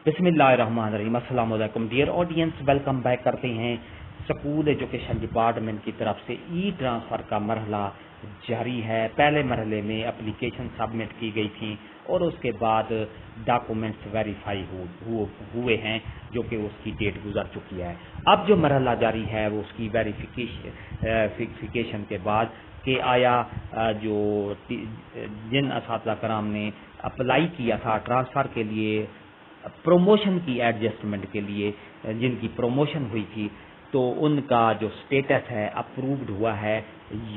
बिस्मिल्लाहिर्रहमानिर्रहीम। अस्सलाम वालेकुम डियर ऑडियंस, वेलकम बैक करते हैं। स्कूल एजुकेशन डिपार्टमेंट की तरफ से ई ट्रांसफ़र का मरहला जारी है। पहले मरहले में एप्लीकेशन सबमिट की गई थी और उसके बाद डॉक्यूमेंट्स वेरीफाई हुए हैं, जो कि उसकी डेट गुजर चुकी है। अब जो मरहला जारी है वो उसकी वेरिफिकेशन के बाद कि आया जो जिन असातिज़ा कराम ने अप्लाई किया था ट्रांसफ़र के लिए, प्रमोशन की एडजस्टमेंट के लिए, जिनकी प्रमोशन हुई थी, तो उनका जो स्टेटस है अप्रूव्ड हुआ है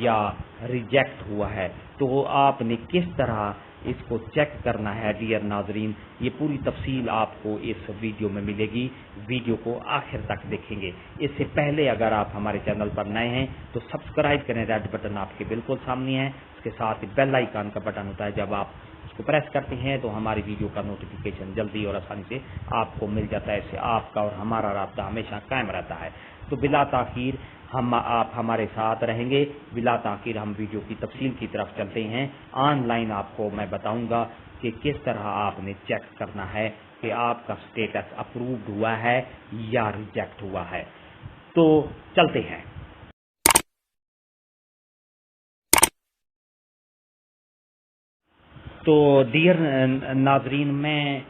या रिजेक्ट हुआ है। तो आपने किस तरह इसको चेक करना है डियर नाजरीन, ये पूरी तफसील आपको इस वीडियो में मिलेगी। वीडियो को आखिर तक देखेंगे। इससे पहले अगर आप हमारे चैनल पर नए हैं तो सब्सक्राइब करें, रेड बटन आपके बिल्कुल सामने है। उसके साथ ही बेल आइकन का बटन होता है, जब आप उसको प्रेस करते हैं तो हमारी वीडियो का नोटिफिकेशन जल्दी और आसानी से आपको मिल जाता है। इससे आपका और हमारा राब्ता हमेशा कायम रहता है। तो बिला ताखीर आप हमारे साथ रहेंगे। बिला ताखीर हम वीडियो की तफसील की तरफ चलते हैं। ऑनलाइन आपको मैं बताऊंगा कि किस तरह आपने चेक करना है कि आपका स्टेटस अप्रूव्ड हुआ है या रिजेक्ट हुआ है। तो चलते हैं। तो डियर नाजरीन, मैं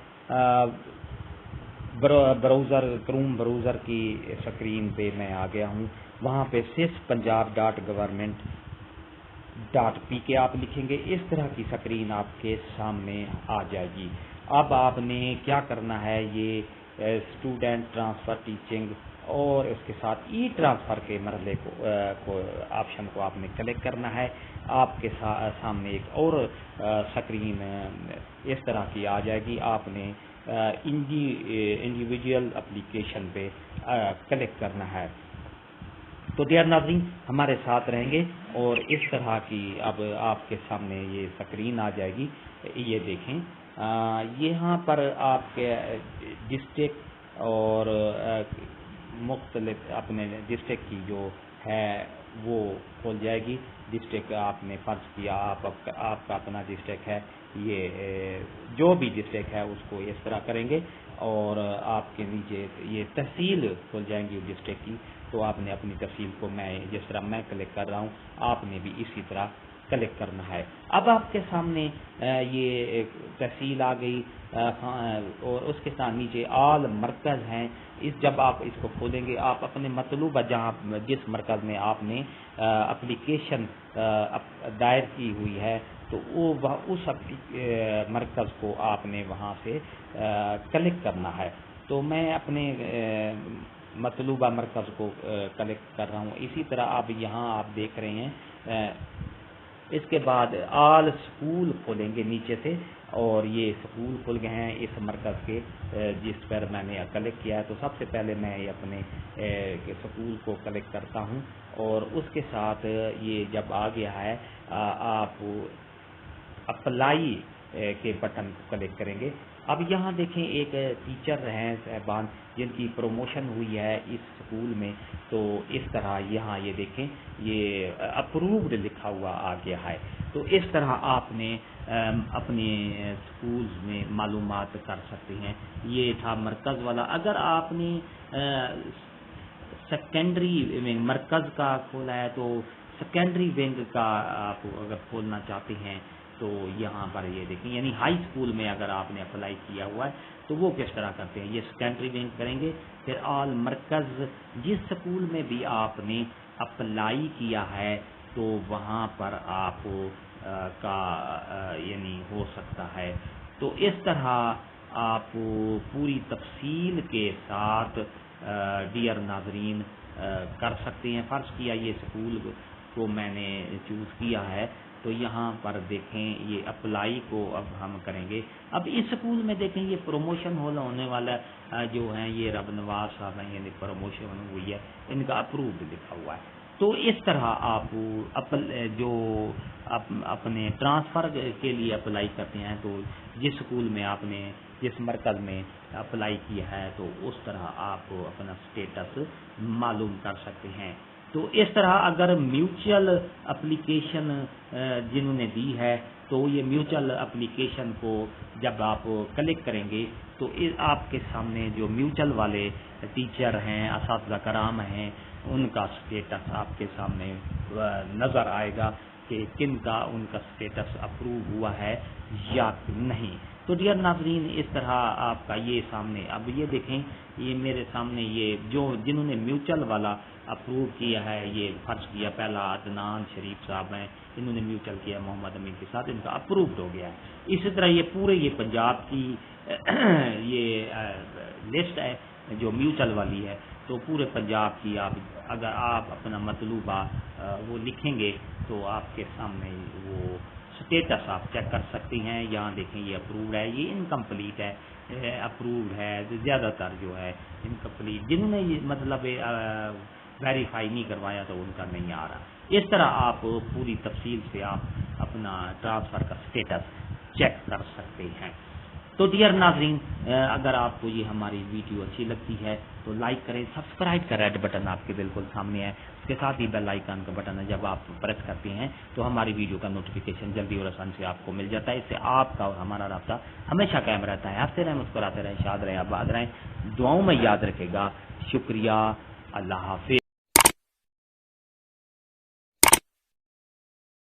क्रोम ब्राउज़र की स्क्रीन पे मैं आ गया हूँ। वहाँ पे sys.punjab.government.pk आप लिखेंगे, इस तरह की स्क्रीन आपके सामने आ जाएगी। अब आपने क्या करना है, ये स्टूडेंट ट्रांसफ़र टीचिंग और उसके साथ ई ट्रांसफ़र के मरहले को ऑप्शन को आपने क्लिक करना है। आपके सामने एक और स्क्रीन इस तरह की आ जाएगी। आपने इंडिविजुअल एप्लीकेशन पे क्लिक करना है। तो डियर नाज़रीन, हमारे साथ रहेंगे और इस तरह की अब आपके सामने ये स्क्रीन आ जाएगी। ये देखें, यहाँ पर आपके डिस्ट्रिक्ट और मुख्तलिफ अपने डिस्ट्रिक्ट की जो है वो खोल जाएगी। डिस्ट्रिक्ट आपने फ़र्ज़ किया आपका अपना डिस्ट्रिक्ट है, ये जो भी डिस्ट्रिक्ट है उसको इस तरह करेंगे और आपके नीचे ये तहसील खुल जाएंगी डिस्ट्रिक्ट की। तो आपने अपनी तहसील को, मैं जिस तरह मैं क्लिक कर रहा हूँ, आपने भी इसी तरह क्लिक करना है। अब आपके सामने ये एक तहसील आ गई और उसके साथ नीचे आल मरकज़ हैं। जब आप इसको खोलेंगे, आप अपने मतलूबा जहाँ जिस मरकज़ में आपने एप्लीकेशन दायर की हुई है, तो वो उस मरकज़ को आपने वहाँ से क्लिक करना है। तो मैं अपने मतलूबा मरकज़ को क्लिक कर रहा हूँ। इसी तरह आप यहाँ आप देख रहे हैं। इसके बाद आल स्कूल खोलेंगे नीचे से, और ये स्कूल खुल गए हैं इस मरकज़ के जिस पर मैंने क्लिक किया है। तो सबसे पहले मैं अपने स्कूल को क्लिक करता हूँ और उसके साथ ये जब आ गया है, आप अप्लाई के बटन को क्लिक करेंगे। अब यहाँ देखें, एक टीचर हैं साहबान जिनकी प्रमोशन हुई है इस स्कूल में। तो इस तरह यहाँ ये देखें, ये अप्रूव्ड लिखा हुआ आ गया है। तो इस तरह आपने अपने स्कूल्स में मालूमात कर सकते हैं। ये था मरकज़ वाला। अगर आपने सेकेंडरी विंग मरकज़ का खोला है तो सेकेंडरी विंग का आप अगर खोलना चाहते हैं तो यहाँ पर ये देखें, यानी हाई स्कूल में अगर आपने अप्लाई किया हुआ है तो वो किस तरह करते हैं। ये सेकेंडरी विंग करेंगे, फिर आल मरकज़, जिस स्कूल में भी आपने अप्लाई किया है तो वहाँ पर आप यानी हो सकता है। तो इस तरह आप पूरी तफसील के साथ डियर नाजरीन कर सकते हैं। फ़र्ज़ किया ये स्कूल को मैंने चूज़ किया है, तो यहाँ पर देखें ये अप्लाई को अब हम करेंगे। अब इस स्कूल में देखें, ये प्रमोशन होने वाला जो है ये रब नवाज साहब हैं, यानी प्रमोशन हुई है, इनका अप्रूव्ड लिखा हुआ है। तो इस तरह आप अपने ट्रांसफ़र के लिए अप्लाई करते हैं, तो जिस स्कूल में आपने जिस मरकज़ में अप्लाई किया है तो उस तरह आप अपना स्टेटस मालूम कर सकते हैं। تو اس طرح اگر میوچل اپلیکیشن جنہوں نے دی ہے تو یہ میوچل اپلیکیشن کو جب آپ کلک کریں گے تو آپ کے سامنے جو میوچل والے ٹیچر ہیں، اساتذہ کرام ہیں، ان کا سٹیٹس آپ کے سامنے نظر آئے گا کہ کن کا ان کا سٹیٹس اپروو ہوا ہے یا نہیں۔ تو ڈیئر ناظرین، اس طرح آپ کا یہ سامنے اب یہ دیکھیں، یہ میرے سامنے یہ جنہوں نے میوچل والا اپروو کیا ہے، یہ فرض کیا پہلا عدنان شریف صاحب ہیں، انہوں نے میوچل کیا محمد امین کے ساتھ، ان کا اپرووڈ ہو گیا ہے۔ اسی طرح یہ پورے یہ پنجاب کی یہ لسٹ ہے جو میوچل والی ہے، تو پورے پنجاب کی اگر آپ اپنا مطلوبہ وہ لکھیں گے تو آپ کے سامنے وہ سٹیٹس آپ چیک کر سکتی ہیں۔ یہاں دیکھیں یہ اپرووڈ ہے، یہ انکمپلیٹ ہے، اپرووڈ ہے، زیادہ تر جو ہے انکمپلیٹ، جنہوں نے یہ مطلب ویریفائی نہیں کروایا تو ان کا نہیں آ رہا۔ اس طرح آپ پوری تفصیل سے آپ اپنا ٹرانسفر کا سٹیٹس چیک کر سکتے ہیں۔ تو ڈیئر ناظرین، اگر آپ کو یہ ہماری ویڈیو اچھی لگتی ہے تو لائک کریں، سبسکرائب کا ریڈ بٹن آپ کے بالکل سامنے ہے، اس کے ساتھ ہی بیل آئیکن کا بٹن ہے، جب آپ پریس کرتے ہیں تو ہماری ویڈیو کا نوٹیفیکیشن جلدی اور آسانی سے آپ کو مل جاتا ہے۔ اس سے آپ کا اور ہمارا رابطہ ہمیشہ قائم رہتا ہے۔ ہنستے رہیں، مسکراتے رہیں، شاد رہیں، آباد رہیں، دعاؤں میں یاد رکھے گا۔ شکریہ، اللہ حافظ۔